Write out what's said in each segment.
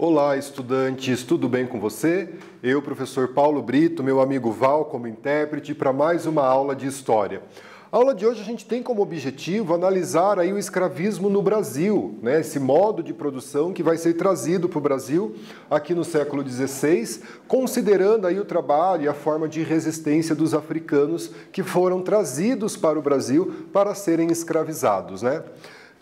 Olá, estudantes, tudo bem com você? Eu, professor Paulo Brito, meu amigo Val como intérprete, para mais uma aula de História. A aula de hoje a gente tem como objetivo analisar aí o escravismo no Brasil, né? Esse modo de produção que vai ser trazido para o Brasil aqui no século XVI, considerando aí o trabalho e a forma de resistência dos africanos que foram trazidos para o Brasil para serem escravizados, né?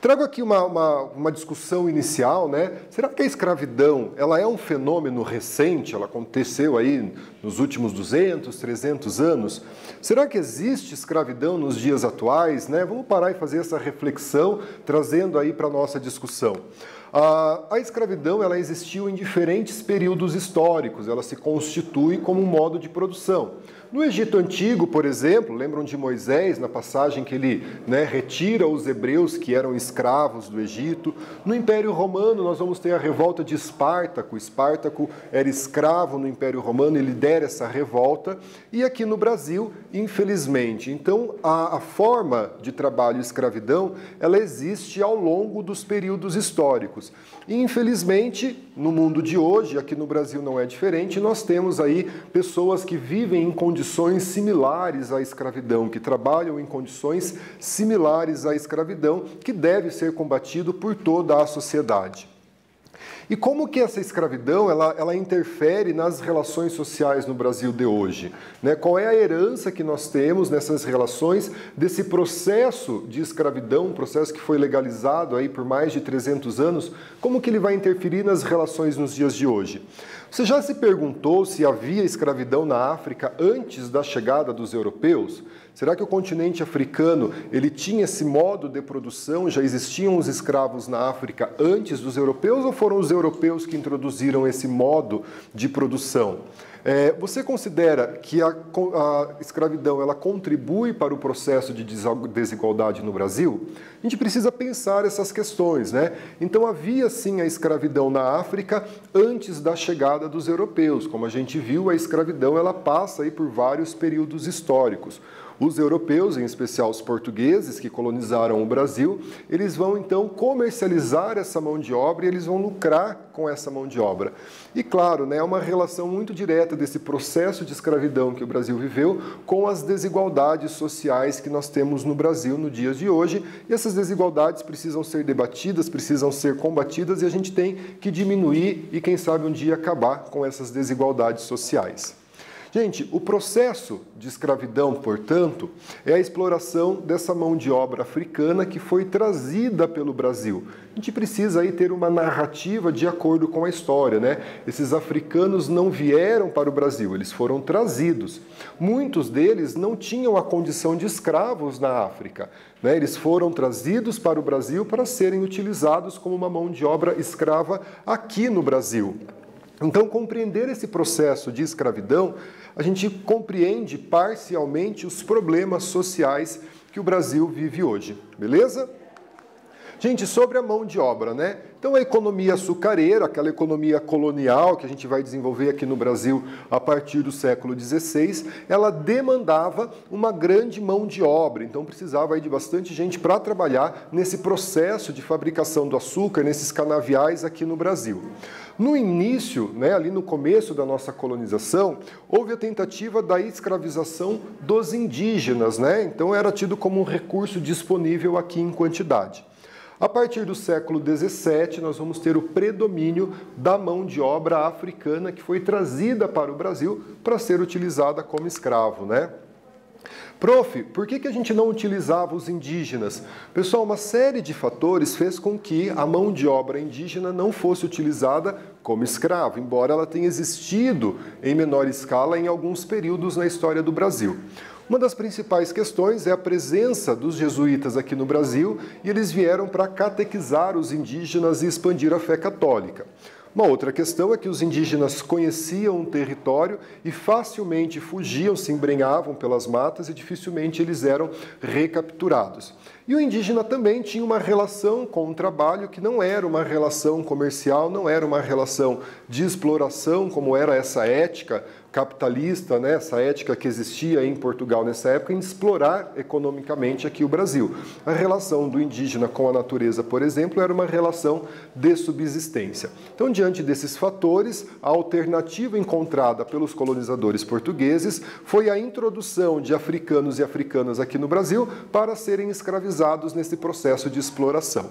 Trago aqui uma discussão inicial, né? Será que a escravidão ela é um fenômeno recente? Ela aconteceu aí nos últimos 200, 300 anos? Será que existe escravidão nos dias atuais, né? Vamos parar e fazer essa reflexão, trazendo aí para a nossa discussão. A escravidão ela existiu em diferentes períodos históricos, ela se constitui como um modo de produção. No Egito Antigo, por exemplo, lembram de Moisés, na passagem que ele retira os hebreus que eram escravos do Egito. No Império Romano, nós vamos ter a revolta de Espartaco. Espartaco era escravo no Império Romano e lidera essa revolta. E aqui no Brasil, infelizmente. Então, a forma de trabalho e escravidão, ela existe ao longo dos períodos históricos. E, infelizmente, no mundo de hoje, aqui no Brasil não é diferente, nós temos aí pessoas que vivem em condições similares à escravidão, que trabalham em condições similares à escravidão, que deve ser combatido por toda a sociedade. E como que essa escravidão ela interfere nas relações sociais no Brasil de hoje? Né? Qual é a herança que nós temos nessas relações desse processo de escravidão, um processo que foi legalizado aí por mais de 300 anos, como que ele vai interferir nas relações nos dias de hoje? Você já se perguntou se havia escravidão na África antes da chegada dos europeus? Será que o continente africano ele tinha esse modo de produção? Já existiam os escravos na África antes dos europeus ou foram os europeus que introduziram esse modo de produção? Você considera que a escravidão ela contribui para o processo de desigualdade no Brasil? A gente precisa pensar essas questões, né? Então havia sim a escravidão na África antes da chegada dos europeus. Como a gente viu, a escravidão ela passa aí por vários períodos históricos. Os europeus, em especial os portugueses que colonizaram o Brasil, eles vão então comercializar essa mão de obra e eles vão lucrar com essa mão de obra. E claro, né, é uma relação muito direta desse processo de escravidão que o Brasil viveu com as desigualdades sociais que nós temos no Brasil no dias de hoje. E essas desigualdades precisam ser debatidas, precisam ser combatidas e a gente tem que diminuir e, quem sabe, um dia acabar com essas desigualdades sociais. Gente, o processo de escravidão, portanto, é a exploração dessa mão de obra africana que foi trazida pelo Brasil. A gente precisa aí ter uma narrativa de acordo com a história, né? Esses africanos não vieram para o Brasil, eles foram trazidos. Muitos deles não tinham a condição de escravos na África, né? Eles foram trazidos para o Brasil para serem utilizados como uma mão de obra escrava aqui no Brasil. Então, compreender esse processo de escravidão, a gente compreende parcialmente os problemas sociais que o Brasil vive hoje, beleza? Gente, sobre a mão de obra, né? Então, a economia açucareira, aquela economia colonial que a gente vai desenvolver aqui no Brasil a partir do século XVI, ela demandava uma grande mão de obra. Então, precisava aí de bastante gente para trabalhar nesse processo de fabricação do açúcar, nesses canaviais aqui no Brasil. No início, né, ali no começo da nossa colonização, houve a tentativa da escravização dos indígenas, né? Então, era tido como um recurso disponível aqui em quantidade. A partir do século XVII, nós vamos ter o predomínio da mão de obra africana que foi trazida para o Brasil para ser utilizada como escravo, né? Prof, por que a gente não utilizava os indígenas? Pessoal, uma série de fatores fez com que a mão de obra indígena não fosse utilizada como escravo, embora ela tenha existido em menor escala em alguns períodos na história do Brasil. Uma das principais questões é a presença dos jesuítas aqui no Brasil e eles vieram para catequizar os indígenas e expandir a fé católica. Uma outra questão é que os indígenas conheciam o território e facilmente fugiam, se embrenhavam pelas matas e dificilmente eles eram recapturados. E o indígena também tinha uma relação com o trabalho que não era uma relação comercial, não era uma relação de exploração, como era essa ética capitalista, né, essa ética que existia em Portugal nessa época, em explorar economicamente aqui o Brasil. A relação do indígena com a natureza, por exemplo, era uma relação de subsistência. Então, diante desses fatores, a alternativa encontrada pelos colonizadores portugueses foi a introdução de africanos e africanas aqui no Brasil para serem escravizados nesse processo de exploração.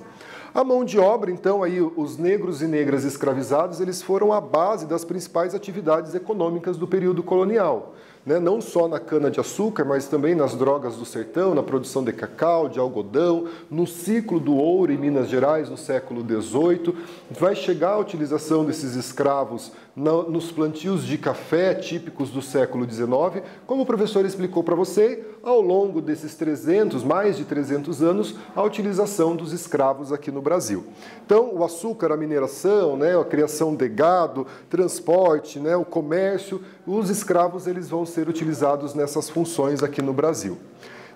A mão de obra, então, aí os negros e negras escravizados, eles foram a base das principais atividades econômicas do período colonial. Não só na cana-de-açúcar, mas também nas drogas do sertão, na produção de cacau, de algodão, no ciclo do ouro em Minas Gerais, no século XVIII. Vai chegar a utilização desses escravos nos plantios de café típicos do século XIX. Como o professor explicou para você, ao longo desses mais de 300 anos, a utilização dos escravos aqui no Brasil. Então, o açúcar, a mineração, a criação de gado, transporte, o comércio, os escravos eles vão ser utilizados nessas funções aqui no Brasil.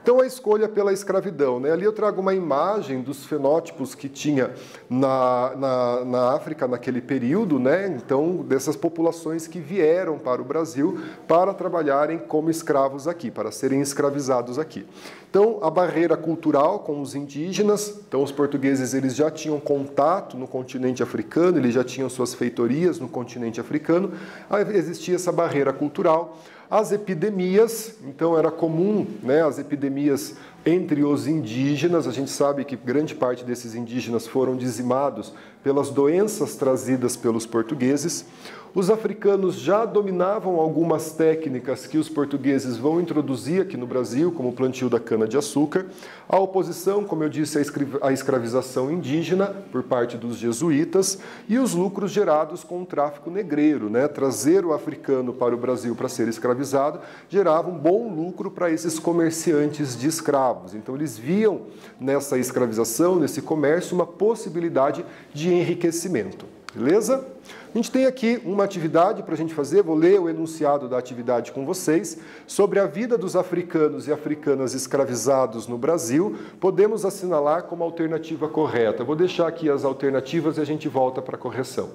Então, a escolha pela escravidão. Ali eu trago uma imagem dos fenótipos que tinha na África naquele período, então, dessas populações que vieram para o Brasil para trabalharem como escravos aqui, para serem escravizados aqui. Então, a barreira cultural com os indígenas, então os portugueses eles já tinham contato no continente africano, eles já tinham suas feitorias no continente africano, existia essa barreira cultural. As epidemias, então era comum, as epidemias entre os indígenas, a gente sabe que grande parte desses indígenas foram dizimados pelas doenças trazidas pelos portugueses. Os africanos já dominavam algumas técnicas que os portugueses vão introduzir aqui no Brasil, como o plantio da cana-de-açúcar. A oposição, como eu disse, à escravização indígena por parte dos jesuítas e os lucros gerados com o tráfico negreiro. Trazer o africano para o Brasil para ser escravizado gerava um bom lucro para esses comerciantes de escravos. Então, eles viam nessa escravização, nesse comércio, uma possibilidade de enriquecimento. Beleza? A gente tem aqui uma atividade para a gente fazer, vou ler o enunciado da atividade com vocês, sobre a vida dos africanos e africanas escravizados no Brasil, podemos assinalar como alternativa correta. Vou deixar aqui as alternativas e a gente volta para a correção.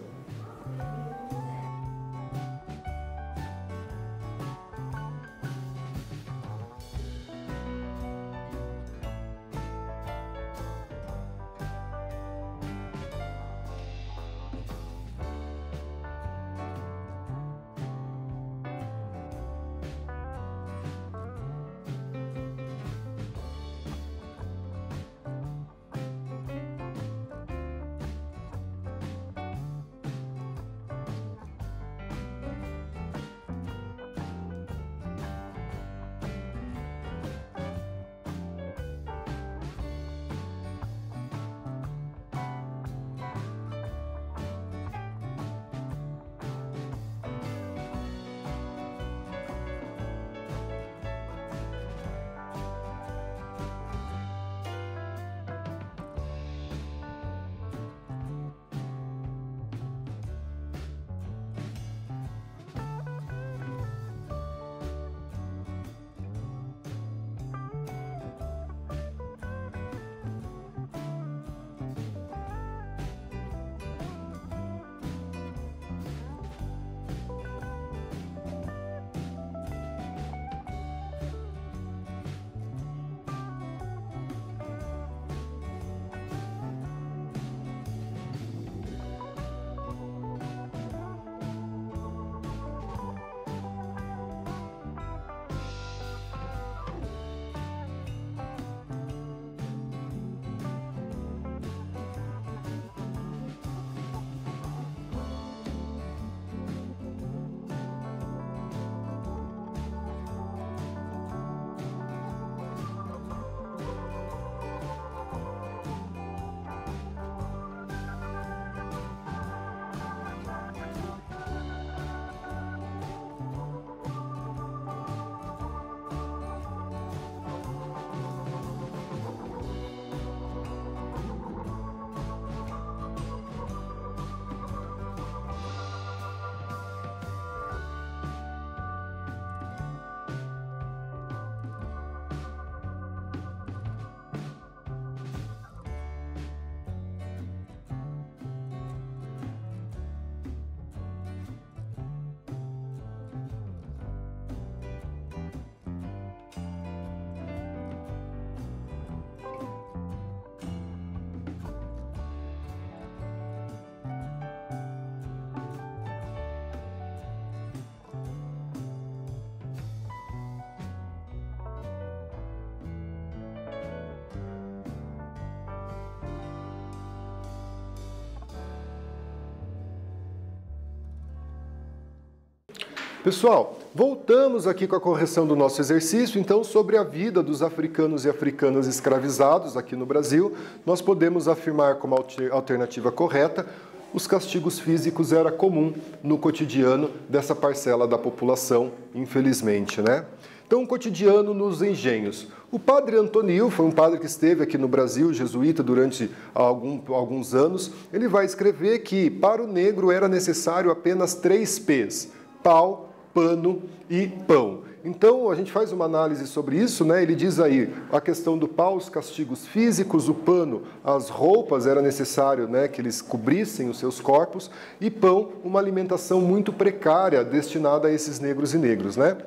Pessoal, voltamos aqui com a correção do nosso exercício, então, sobre a vida dos africanos e africanas escravizados aqui no Brasil, nós podemos afirmar como alternativa correta: os castigos físicos era comum no cotidiano dessa parcela da população, infelizmente, né? Então, o cotidiano nos engenhos. O padre Antonil foi um padre que esteve aqui no Brasil, jesuíta, durante alguns anos. Ele vai escrever que para o negro era necessário apenas 3 P's: pau, pano e pão. Então, a gente faz uma análise sobre isso, né? Ele diz aí a questão do pau, os castigos físicos, o pano, as roupas, era necessário, né, que eles cobrissem os seus corpos, e pão, uma alimentação muito precária destinada a esses negros e negros, né?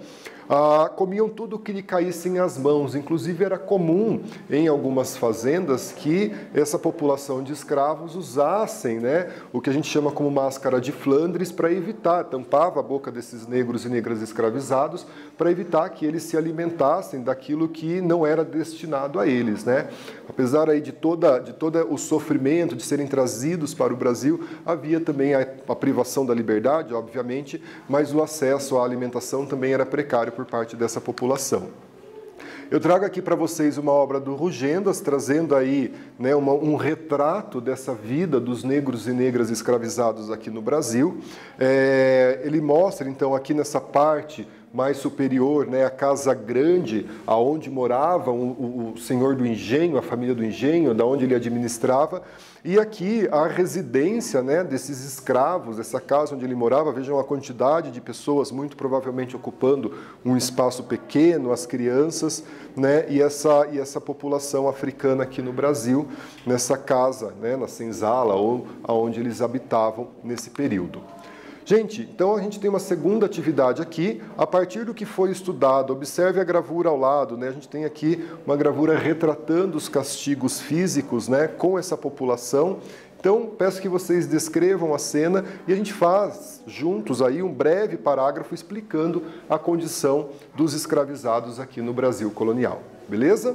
Comiam tudo que lhe caíssem às mãos. Inclusive, era comum em algumas fazendas que essa população de escravos usassem, né, o que a gente chama como máscara de Flandres, para evitar, tampava a boca desses negros e negras escravizados, para evitar que eles se alimentassem daquilo que não era destinado a eles, né? Apesar aí de todo o sofrimento de serem trazidos para o Brasil, havia também a privação da liberdade, obviamente, mas o acesso à alimentação também era precário por parte dessa população. Eu trago aqui para vocês uma obra do Rugendas, trazendo aí, né, um retrato dessa vida dos negros e negras escravizados aqui no Brasil. Ele mostra, então, aqui nessa parte mais superior, né, a casa grande, aonde morava o senhor do engenho, a família do engenho, da onde ele administrava, e aqui a residência, né, desses escravos, essa casa onde ele morava. Vejam a quantidade de pessoas, muito provavelmente ocupando um espaço pequeno, as crianças, né, e essa população africana aqui no Brasil, nessa casa, né, na senzala, ou aonde eles habitavam nesse período. Gente, então a gente tem uma segunda atividade aqui, a partir do que foi estudado. Observe a gravura ao lado, né? A gente tem aqui uma gravura retratando os castigos físicos, né, com essa população. Então, peço que vocês descrevam a cena e a gente faz juntos aí um breve parágrafo explicando a condição dos escravizados aqui no Brasil colonial. Beleza?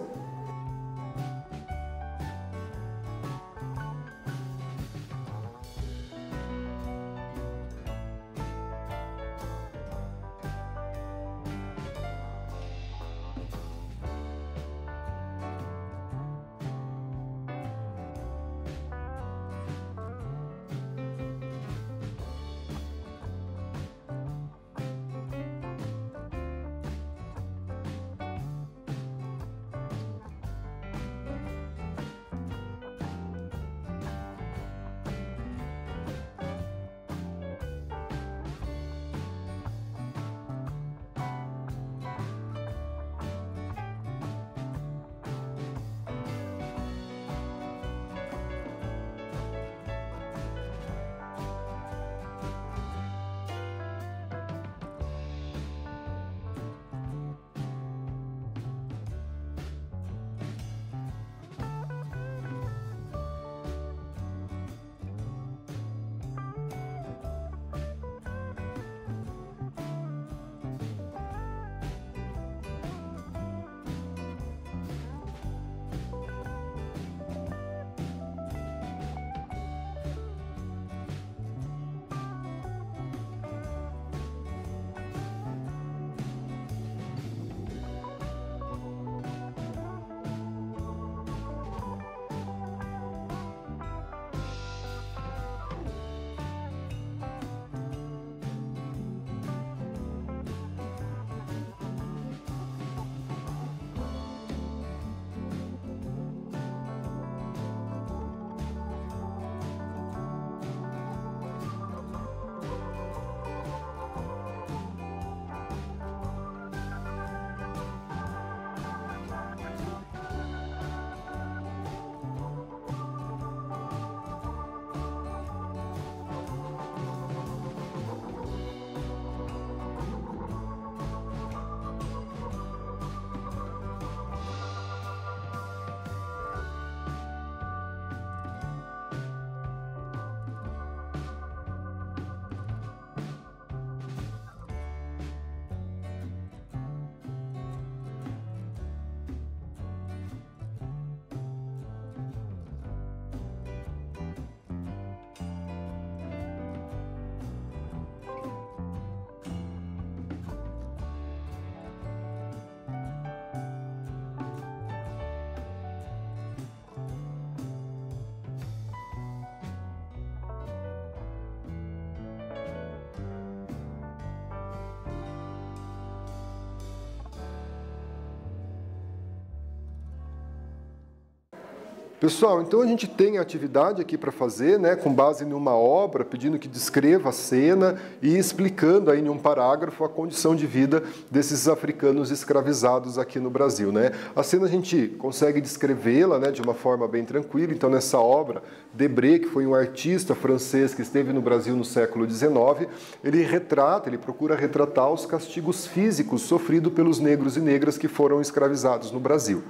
Pessoal, então a gente tem a atividade aqui para fazer, né, com base em uma obra, pedindo que descreva a cena e explicando aí em um parágrafo a condição de vida desses africanos escravizados aqui no Brasil, né? A cena a gente consegue descrevê-la, né, de uma forma bem tranquila. Então, nessa obra, Debré, que foi um artista francês que esteve no Brasil no século XIX, ele procura retratar os castigos físicos sofridos pelos negros e negras que foram escravizados no Brasil.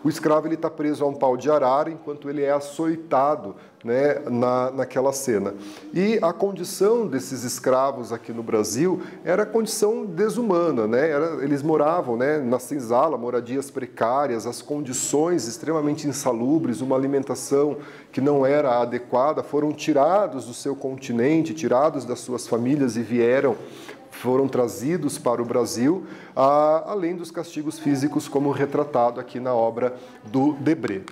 O escravo está preso a um pau de arara enquanto ele é açoitado, né, naquela cena. E a condição desses escravos aqui no Brasil era condição desumana, né? Eles moravam, né, na senzala, moradias precárias, as condições extremamente insalubres, uma alimentação que não era adequada, foram tirados do seu continente, tirados das suas famílias e foram trazidos para o Brasil, além dos castigos físicos, como retratado aqui na obra do Debré.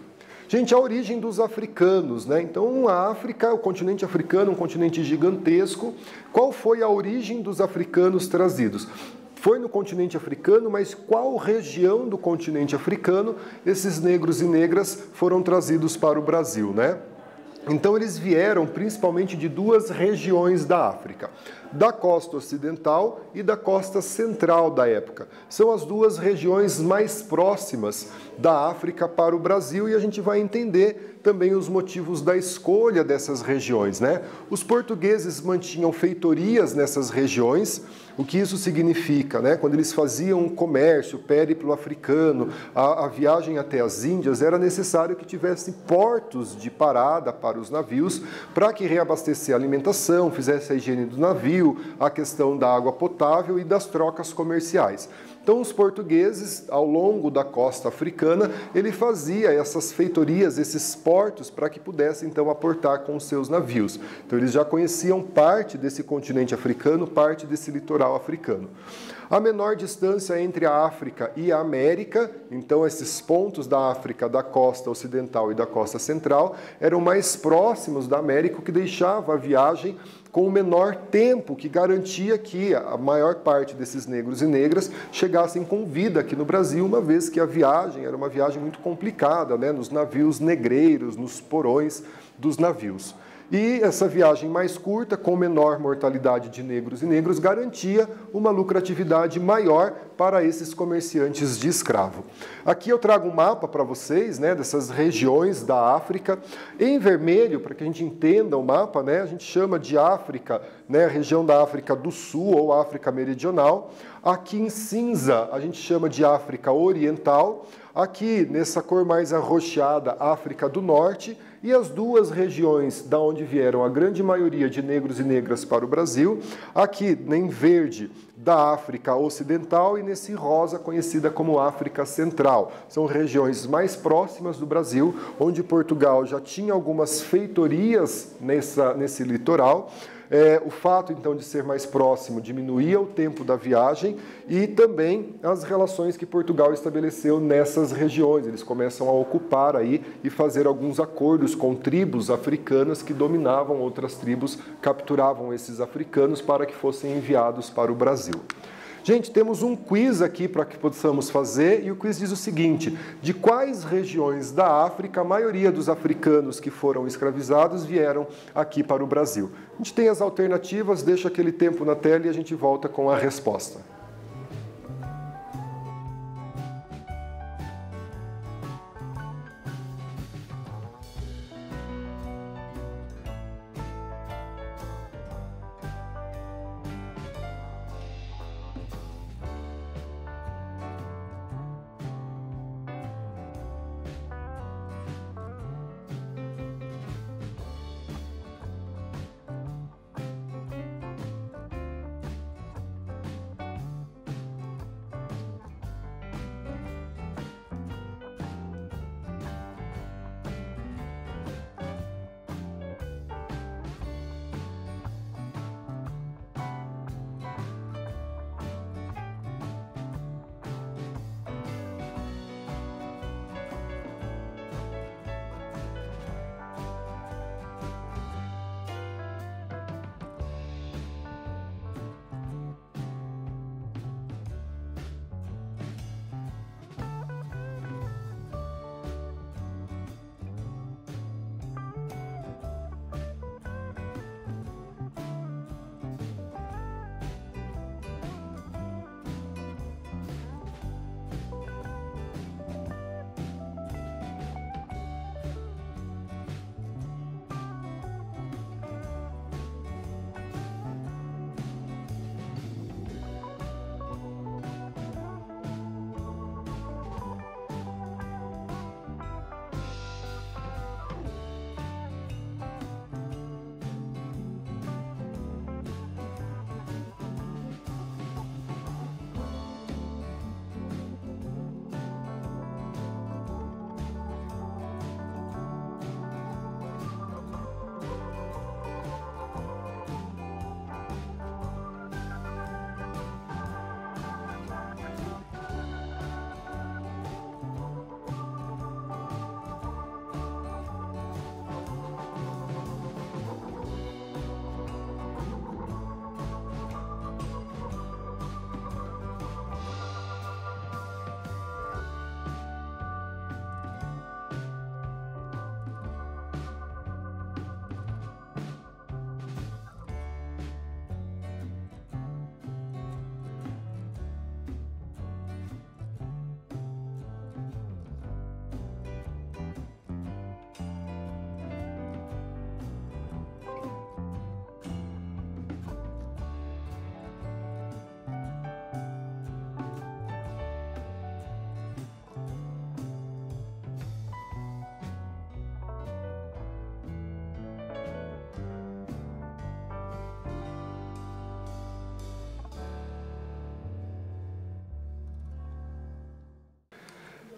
Gente, a origem dos africanos, né? Então, a África, o continente africano, um continente gigantesco. Qual foi a origem dos africanos trazidos? Foi no continente africano, mas qual região do continente africano esses negros e negras foram trazidos para o Brasil, né? Então, eles vieram principalmente de duas regiões da África, da costa ocidental e da costa central da época. São as duas regiões mais próximas da África para o Brasil e a gente vai entender também os motivos da escolha dessas regiões, né? Os portugueses mantinham feitorias nessas regiões. O que isso significa, né? Quando eles faziam um comércio, périplo africano, a viagem até as Índias, era necessário que tivesse portos de parada para os navios, para que reabastecesse a alimentação, fizesse a higiene do navio, a questão da água potável e das trocas comerciais. Então, os portugueses, ao longo da costa africana, ele fazia essas feitorias, esses portos, para que pudessem, então, aportar com os seus navios. Então, eles já conheciam parte desse continente africano, parte desse litoral africano. A menor distância entre a África e a América, então esses pontos da África, da costa ocidental e da costa central, eram mais próximos da América, o que deixava a viagem com o menor tempo, que garantia que a maior parte desses negros e negras chegassem com vida aqui no Brasil, uma vez que a viagem era uma viagem muito complicada, né, nos navios negreiros, nos porões dos navios. E essa viagem mais curta, com menor mortalidade de negros e negros, garantia uma lucratividade maior para esses comerciantes de escravo. Aqui eu trago um mapa para vocês, né, dessas regiões da África. Em vermelho, para que a gente entenda o mapa, né, a gente chama de África, né, a região da África do Sul ou África Meridional. Aqui em cinza, a gente chama de África Oriental. Aqui, nessa cor mais arroxeada, África do Norte. E as duas regiões da onde vieram a grande maioria de negros e negras para o Brasil, aqui em verde da África Ocidental e nesse rosa conhecida como África Central. São regiões mais próximas do Brasil, onde Portugal já tinha algumas feitorias nesse litoral. O fato, então, de ser mais próximo diminuía o tempo da viagem e também as relações que Portugal estabeleceu nessas regiões. Eles começam a ocupar aí e fazer alguns acordos com tribos africanas que dominavam outras tribos, capturavam esses africanos para que fossem enviados para o Brasil. Gente, temos um quiz aqui para que possamos fazer e o quiz diz o seguinte: de quais regiões da África a maioria dos africanos que foram escravizados vieram aqui para o Brasil? A gente tem as alternativas, deixa aquele tempo na tela e a gente volta com a resposta.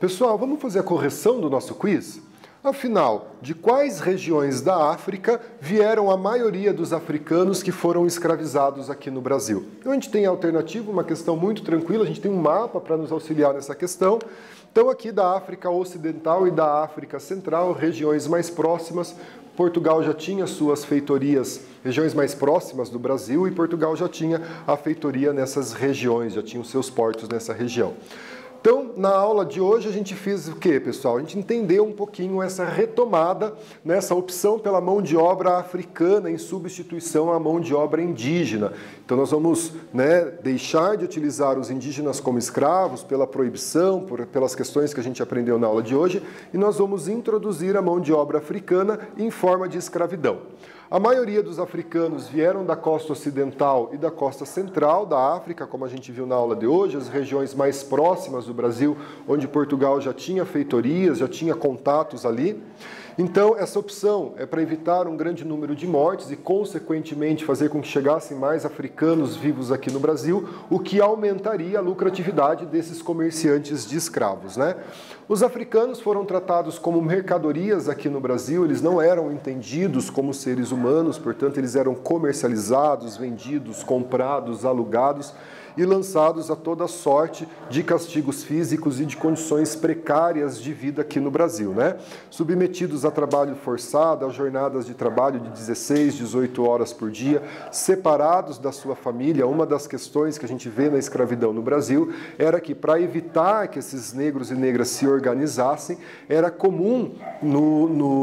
Pessoal, vamos fazer a correção do nosso quiz? Afinal, de quais regiões da África vieram a maioria dos africanos que foram escravizados aqui no Brasil? Então a gente tem a alternativa, uma questão muito tranquila, a gente tem um mapa para nos auxiliar nessa questão. Então aqui da África Ocidental e da África Central, regiões mais próximas, Portugal já tinha suas feitorias, regiões mais próximas do Brasil, e Portugal já tinha a feitoria nessas regiões, já tinha os seus portos nessa região. Então, na aula de hoje a gente fez o quê, pessoal? A gente entendeu um pouquinho essa retomada, nessa opção pela mão de obra africana em substituição à mão de obra indígena. Então nós vamos, deixar de utilizar os indígenas como escravos pela proibição, pelas questões que a gente aprendeu na aula de hoje, e nós vamos introduzir a mão de obra africana em forma de escravidão. A maioria dos africanos vieram da costa ocidental e da costa central da África, como a gente viu na aula de hoje, as regiões mais próximas do Brasil, onde Portugal já tinha feitorias, já tinha contatos ali. Então, essa opção é para evitar um grande número de mortes e, consequentemente, fazer com que chegassem mais africanos vivos aqui no Brasil, o que aumentaria a lucratividade desses comerciantes de escravos, Os africanos foram tratados como mercadorias aqui no Brasil, eles não eram entendidos como seres humanos, portanto, eles eram comercializados, vendidos, comprados, alugados e lançados a toda sorte de castigos físicos e de condições precárias de vida aqui no Brasil, Submetidos a trabalho forçado, a jornadas de trabalho de 16, 18 horas por dia, separados da sua família. Uma das questões que a gente vê na escravidão no Brasil era que, para evitar que esses negros e negras se organizassem, era comum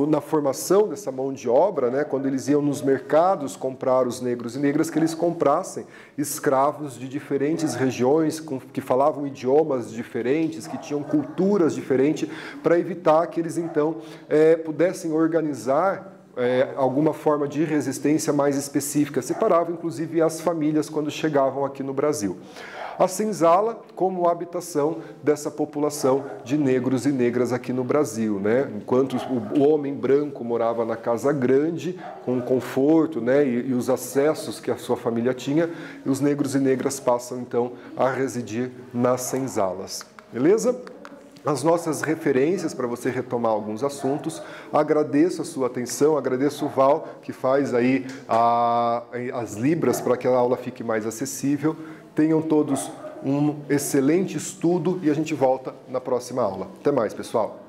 na formação dessa mão de obra, quando eles iam nos mercados comprar os negros e negras, que eles comprassem escravos de diferentes regiões, que falavam idiomas diferentes, que tinham culturas diferentes, para evitar que eles então pudessem organizar alguma forma de resistência mais específica. Separavam inclusive as famílias quando chegavam aqui no Brasil. A senzala como habitação dessa população de negros e negras aqui no Brasil, Enquanto o homem branco morava na casa grande, com conforto, e os acessos que a sua família tinha, os negros e negras passam então a residir nas senzalas. Beleza? As nossas referências para você retomar alguns assuntos. Agradeço a sua atenção, agradeço o Val, que faz aí as libras para que a aula fique mais acessível. Tenham todos um excelente estudo e a gente volta na próxima aula. Até mais, pessoal!